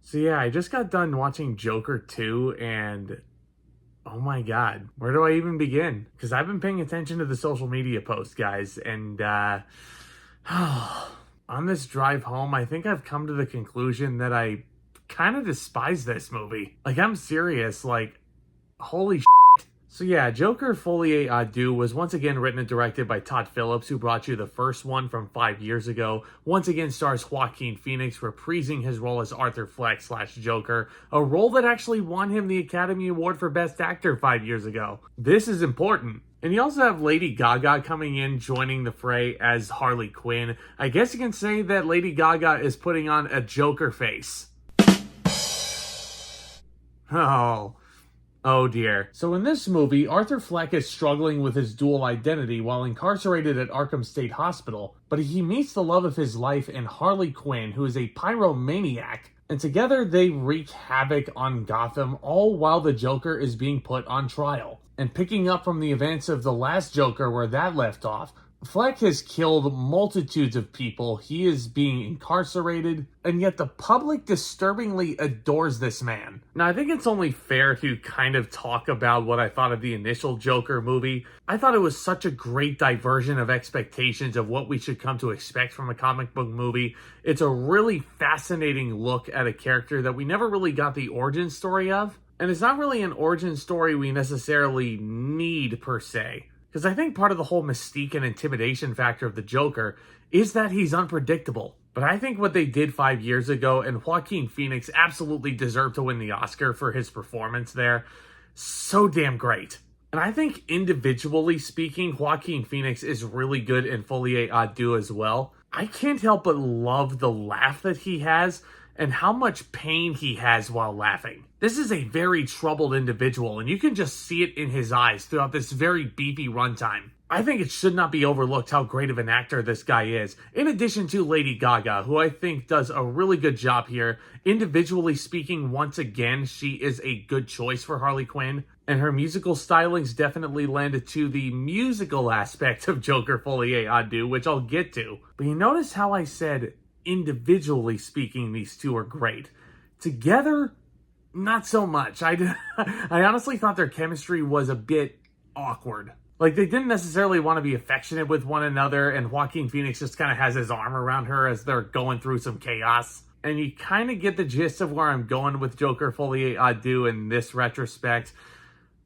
So yeah, I just got done watching Joker 2 and oh my god, where do I even begin? Because I've been paying attention to the social media posts, guys, and on this drive home, I think I've come to the conclusion that I kind of despise this movie. Like, I'm serious, like, holy So yeah, Joker Folie Deux was once again written and directed by Todd Phillips, who brought you the first one from 5 years ago. Once again stars Joaquin Phoenix, reprising his role as Arthur Fleck / Joker, a role that actually won him the Academy Award for Best Actor 5 years ago. This is important. And you also have Lady Gaga coming in, joining the fray as Harley Quinn. I guess you can say that Lady Gaga is putting on a Joker face. Oh dear. So in this movie, Arthur Fleck is struggling with his dual identity while incarcerated at Arkham State Hospital, but he meets the love of his life in Harley Quinn, who is a pyromaniac, and together they wreak havoc on Gotham, all while the Joker is being put on trial. And picking up from the events of the last Joker where that left off, Fleck has killed multitudes of people, he is being incarcerated, and yet the public disturbingly adores this man. Now, I think it's only fair to kind of talk about what I thought of the initial Joker movie. I thought it was such a great diversion of expectations of what we should come to expect from a comic book movie. It's a really fascinating look at a character that we never really got the origin story of. And it's not really an origin story we necessarily need, per se. Because I think part of the whole mystique and intimidation factor of the Joker is that he's unpredictable. But I think what they did 5 years ago, and Joaquin Phoenix absolutely deserved to win the Oscar for his performance there, so damn great. And I think individually speaking, Joaquin Phoenix is really good in Folie Deux as well. I can't help but love the laugh that he has and how much pain he has while laughing. This is a very troubled individual, and you can just see it in his eyes throughout this very beefy runtime. I think it should not be overlooked how great of an actor this guy is, in addition to Lady Gaga, who I think does a really good job here. Individually speaking, once again, she is a good choice for Harley Quinn, and her musical stylings definitely lend to the musical aspect of Joker Folie Deux, which I'll get to. But you notice how I said, individually speaking, these two are great. Together, not so much. I honestly thought their chemistry was a bit awkward. Like, they didn't necessarily want to be affectionate with one another, and Joaquin Phoenix just kind of has his arm around her as they're going through some chaos. And you kind of get the gist of where I'm going with Joker Folie Deux in this retrospect.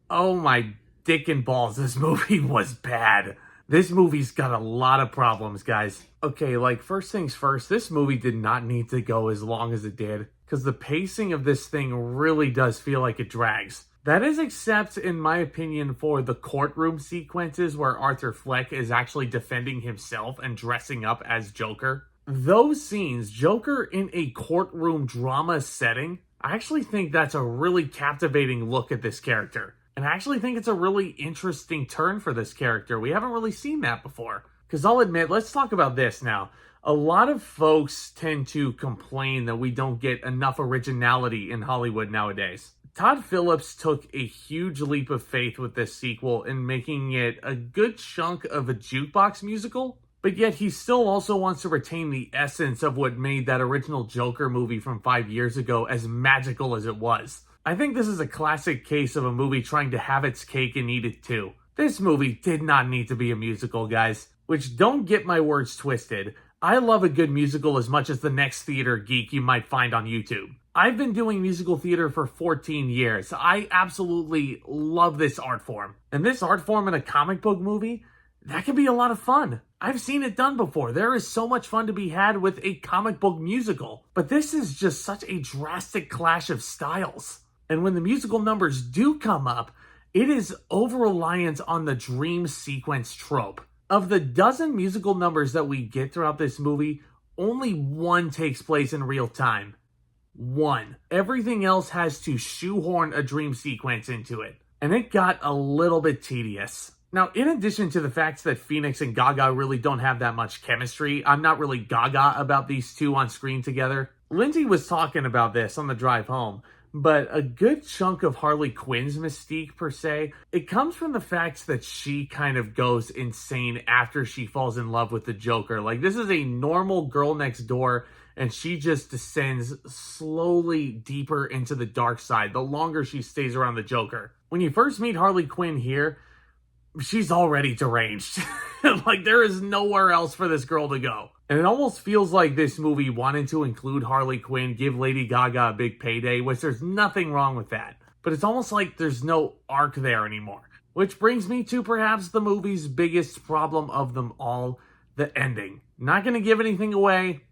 Oh my dick and balls, this movie was bad. This movie's got a lot of problems, guys. Okay, like, first things first, this movie did not need to go as long as it did, because the pacing of this thing really does feel like it drags. That is except, in my opinion, for the courtroom sequences where Arthur Fleck is actually defending himself and dressing up as Joker. Those scenes, Joker in a courtroom drama setting, I actually think that's a really captivating look at this character. And I actually think it's a really interesting turn for this character. We haven't really seen that before. Because I'll admit, let's talk about this now. A lot of folks tend to complain that we don't get enough originality in Hollywood nowadays. Todd Phillips took a huge leap of faith with this sequel in making it a good chunk of a jukebox musical, but yet he still also wants to retain the essence of what made that original Joker movie from 5 years ago as magical as it was. I think this is a classic case of a movie trying to have its cake and eat it too. This movie did not need to be a musical, guys. Which, don't get my words twisted, I love a good musical as much as the next theater geek you might find on YouTube. I've been doing musical theater for 14 years. I absolutely love this art form. And this art form in a comic book movie, that can be a lot of fun. I've seen it done before. There is so much fun to be had with a comic book musical. But this is just such a drastic clash of styles. And when the musical numbers do come up, it is over-reliance on the dream sequence trope. Of the dozen musical numbers that we get throughout this movie, only one takes place in real time. One. Everything else has to shoehorn a dream sequence into it. And it got a little bit tedious. Now, in addition to the fact that Phoenix and Gaga really don't have that much chemistry, I'm not really gaga about these two on screen together. Lindsay was talking about this on the drive home. But a good chunk of Harley Quinn's mystique, per se, it comes from the fact that she kind of goes insane after she falls in love with the Joker. Like, this is a normal girl next door, and she just descends slowly deeper into the dark side the longer she stays around the Joker. When you first meet Harley Quinn here, she's already deranged. Like, there is nowhere else for this girl to go. And it almost feels like this movie wanted to include Harley Quinn, give Lady Gaga a big payday, which there's nothing wrong with that. But it's almost like there's no arc there anymore. Which brings me to perhaps the movie's biggest problem of them all, the ending. Not going to give anything away,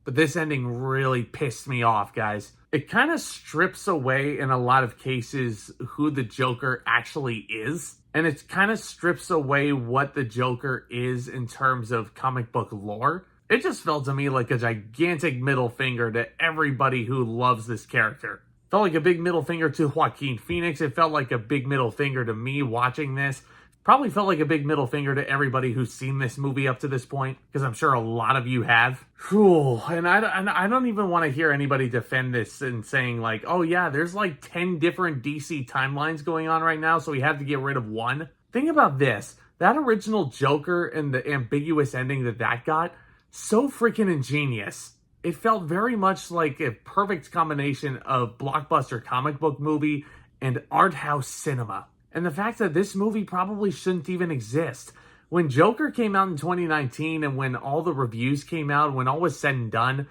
but this ending really pissed me off, guys. It kind of strips away, in a lot of cases, who the Joker actually is. And it kind of strips away what the Joker is in terms of comic book lore. It just felt to me like a gigantic middle finger to everybody who loves this character. Felt like a big middle finger to Joaquin Phoenix. It felt like a big middle finger to me watching this. Probably felt like a big middle finger to everybody who's seen this movie up to this point, because I'm sure a lot of you have. Whew. And I don't even want to hear anybody defend this and saying like, oh yeah, there's like 10 different DC timelines going on right now, so we had to get rid of one. Think about this. That original Joker and the ambiguous ending that got, so freaking ingenious. It felt very much like a perfect combination of blockbuster comic book movie and art house cinema. And the fact that this movie probably shouldn't even exist. When Joker came out in 2019 and when all the reviews came out, when all was said and done,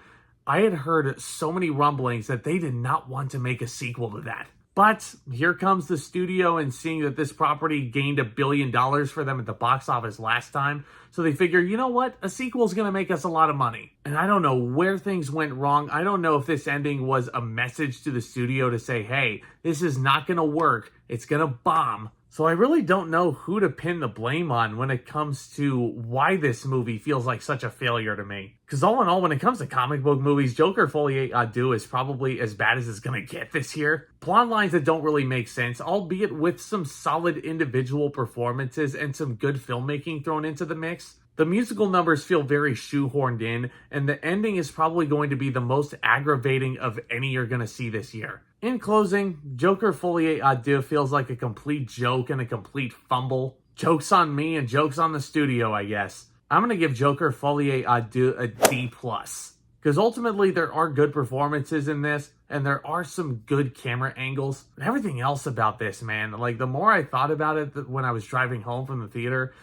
I had heard so many rumblings that they did not want to make a sequel to that. But here comes the studio, and seeing that this property gained $1 billion for them at the box office last time, so they figure, you know what? A sequel is going to make us a lot of money. And I don't know where things went wrong. I don't know if this ending was a message to the studio to say, hey, this is not going to work. It's going to bomb. So I really don't know who to pin the blame on when it comes to why this movie feels like such a failure to me. Because all in all, when it comes to comic book movies, Joker Folie Deux is probably as bad as it's going to get this year. Plot lines that don't really make sense, albeit with some solid individual performances and some good filmmaking thrown into the mix. The musical numbers feel very shoehorned in, and the ending is probably going to be the most aggravating of any you're going to see this year. In closing, Joker Folie Deux feels like a complete joke and a complete fumble. Joke's on me and joke's on the studio, I guess. I'm going to give Joker Folie Deux a D+. Because ultimately, there are good performances in this, and there are some good camera angles. But everything else about this, man, like the more I thought about it when I was driving home from the theater,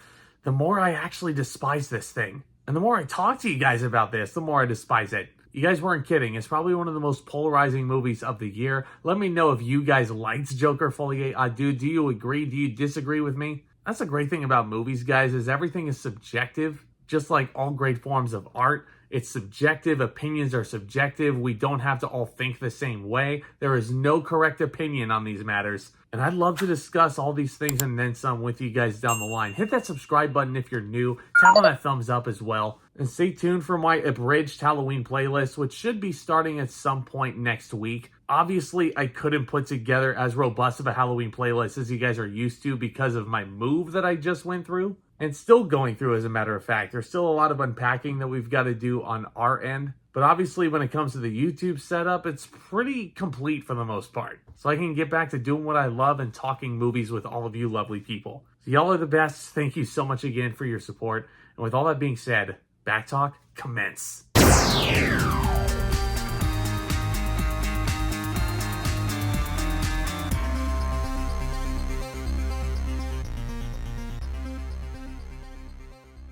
the more I actually despise this thing. And the more I talk to you guys about this, the more I despise it. You guys weren't kidding. It's probably one of the most polarizing movies of the year. Let me know if you guys liked Joker Folie Deux. Do you agree? Do you disagree with me? That's the great thing about movies, guys, is everything is subjective. Just like all great forms of art, it's subjective. Opinions are subjective. We don't have to all think the same way. There is no correct opinion on these matters. And I'd love to discuss all these things and then some with you guys down the line. Hit that subscribe button if you're new. Tap on that thumbs up as well. And stay tuned for my abridged Halloween playlist, which should be starting at some point next week. Obviously, I couldn't put together as robust of a Halloween playlist as you guys are used to because of my move that I just went through. And still going through, as a matter of fact. There's still a lot of unpacking that we've got to do on our end. But obviously, when it comes to the YouTube setup, it's pretty complete for the most part. So I can get back to doing what I love and talking movies with all of you lovely people. So y'all are the best. Thank you so much again for your support. And with all that being said, Back Talk, commence.